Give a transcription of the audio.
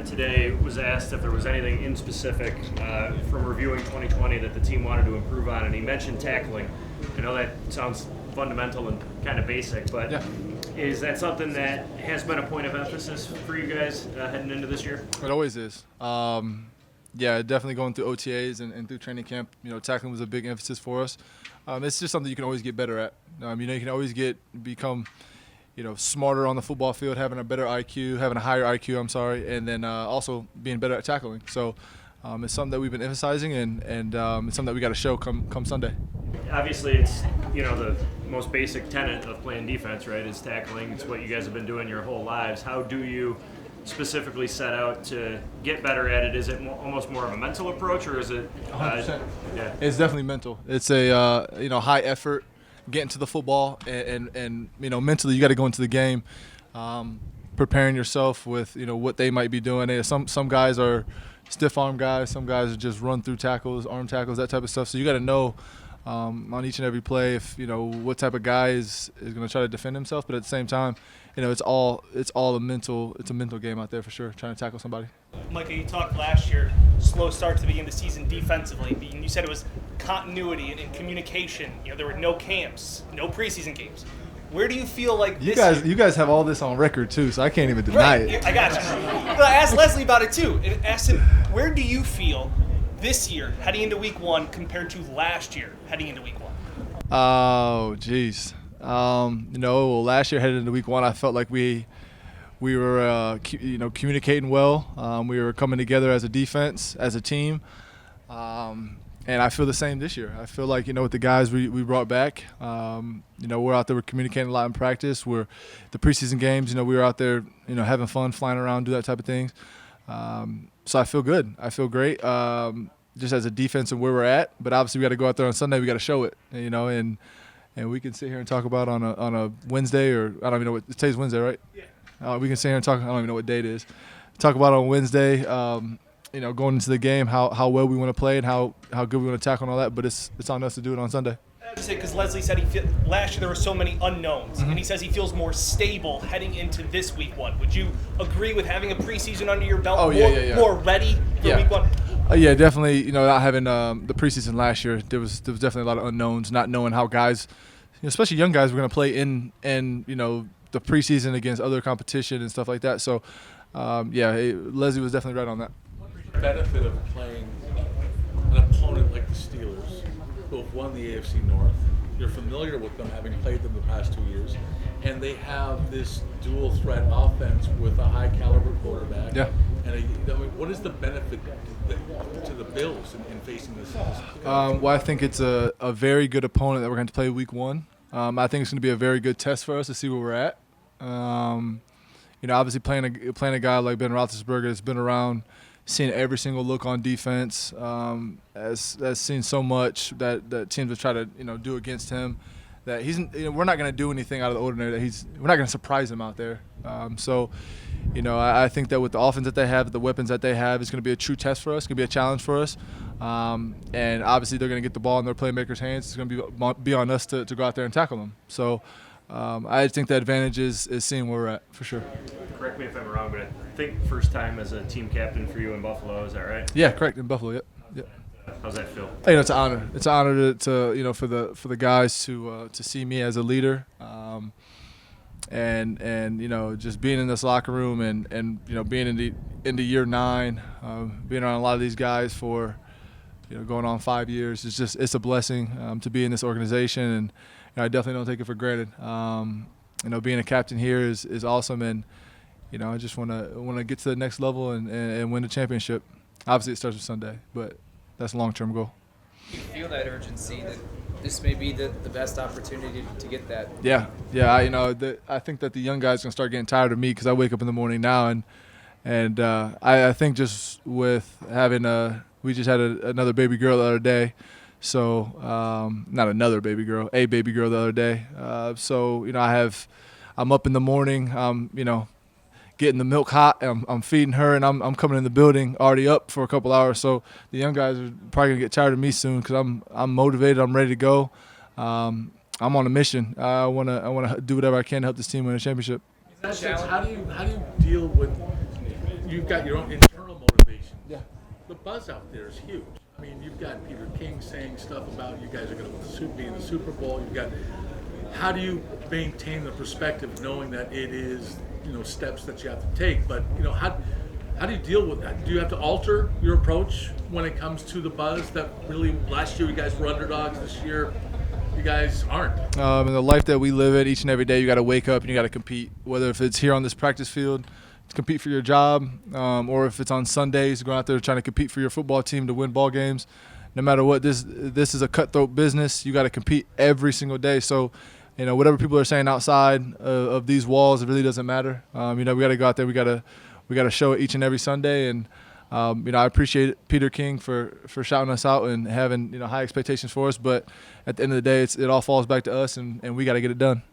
today was asked if there was anything in specific from reviewing 2020 that the team wanted to improve on, and he mentioned tackling. I know that sounds fundamental and kind of basic, but is that something that has been a point of emphasis for you guys heading into this year? It always is. Definitely going through OTAs and through training camp, tackling was a big emphasis for us. It's just something you can always get better at. You can always become smarter on the football field, having a better IQ, having a higher IQ, and then also being better at tackling. So it's something that we've been emphasizing, and it's something that we got to show come Sunday. Obviously, it's the most basic tenet of playing defense, right? Is tackling. It's what you guys have been doing your whole lives. How do you specifically set out to get better at it? Is it almost more of a mental approach, or is it? 100%. Yeah, it's definitely mental. It's a high effort, getting to the football, and mentally you got to go into the game, preparing yourself with what they might be doing. Some guys are stiff arm guys, some guys are just run through tackles, arm tackles, that type of stuff. So you got to know on each and every play if what type of guy is going to try to defend himself, but at the same time, it's all a mental game out there for sure, trying to tackle somebody. Micah, you talked last year, slow start to begin the season defensively, and you said it was continuity and communication. There were no camps, no preseason games. Where do you feel like you guys have all this on record too, so I can't even deny it. I got you. But I asked Leslie about it too, and asked him, where do you feel this year heading into week one compared to last year heading into week one? Oh, geez. Last year heading into week one, I felt like we were communicating well. We were coming together as a defense, as a team. And I feel the same this year. I feel like, with the guys we brought back, we're out there, we're communicating a lot in practice. The preseason games, we were out there, having fun, flying around, do that type of things. So I feel good. I feel great, just as a defense and where we're at. But obviously we got to go out there on Sunday. We got to show it, and we can sit here and talk about on a Wednesday, or I don't even know what – today's Wednesday, right? Yeah. We can sit here and talk – I don't even know what date it is. Talk about on Wednesday, going into the game, how well we want to play and how good we want to tackle and all that. But it's on us to do it on Sunday. Because Leslie said last year there were so many unknowns, and he says he feels more stable heading into this week one. Would you agree with having a preseason under your belt? More ready for week one? Yeah, definitely. Not having the preseason last year, there was definitely a lot of unknowns, not knowing how guys, especially young guys, were going to play in the preseason against other competition and stuff like that. So, Leslie was definitely right on that. What's the benefit of playing an opponent like the Steelers, who have won the AFC North? You're familiar with them, having played them the past 2 years, and they have this dual threat offense with a high caliber quarterback. Yeah. And what is the benefit to the Bills in facing this? Well, I think it's a very good opponent that we're going to play week one. I think it's going to be a very good test for us to see where we're at. Obviously playing a guy like Ben Roethlisberger that's been around, seen every single look on defense, has seen so much that teams will try to do against him. That we're not going to do anything out of the ordinary. We're not going to surprise him out there. I think that with the offense that they have, the weapons that they have, it's going to be a true test for us. It's going to be a challenge for us. And obviously they're going to get the ball in their playmakers' hands. It's going to be on us to go out there and tackle them. So I think the advantage is seeing where we're at for sure. Correct me if I'm wrong, but I think first time as a team captain for you in Buffalo. Is that right? Yeah, correct, in Buffalo. Yep. How's that feel? It's an honor. It's an honor to for the guys to see me as a leader, and just being in this locker room and being into year 9, being around a lot of these guys for going on 5 years. It's a blessing to be in this organization, and I definitely don't take it for granted. Being a captain here is awesome, and I just want to get to the next level and win the championship. Obviously, it starts with Sunday, but that's a long-term goal. You feel that urgency that this may be the best opportunity to get that? Yeah. I think that the young guys are gonna start getting tired of me because I wake up in the morning now, and I think just with having we just had another baby girl the other day, so not another baby girl, a baby girl the other day. I'm up in the morning, getting the milk hot. I'm feeding her, and I'm coming in the building already up for a couple hours. So the young guys are probably gonna get tired of me soon because I'm motivated. I'm ready to go. I'm on a mission. I wanna do whatever I can to help this team win a championship. How do you deal with you've got your own internal motivation. Yeah. The buzz out there is huge. I mean, you've got Peter King saying stuff about you guys are going to be in the Super Bowl. You've got, how do you maintain the perspective knowing that it is, steps that you have to take? But, how do you deal with that? Do you have to alter your approach when it comes to the buzz that really last year you guys were underdogs, this year you guys aren't? In the life that we live in each and every day, you got to wake up and you got to compete. Whether if it's here on this practice field to compete for your job, or if it's on Sundays going out there trying to compete for your football team to win ball games. No matter what, this is a cutthroat business. You got to compete every single day. So, whatever people are saying outside of these walls, it really doesn't matter. We got to go out there. We got to show it each and every Sunday. And I appreciate Peter King for shouting us out and having high expectations for us. But at the end of the day, it all falls back to us, and we got to get it done.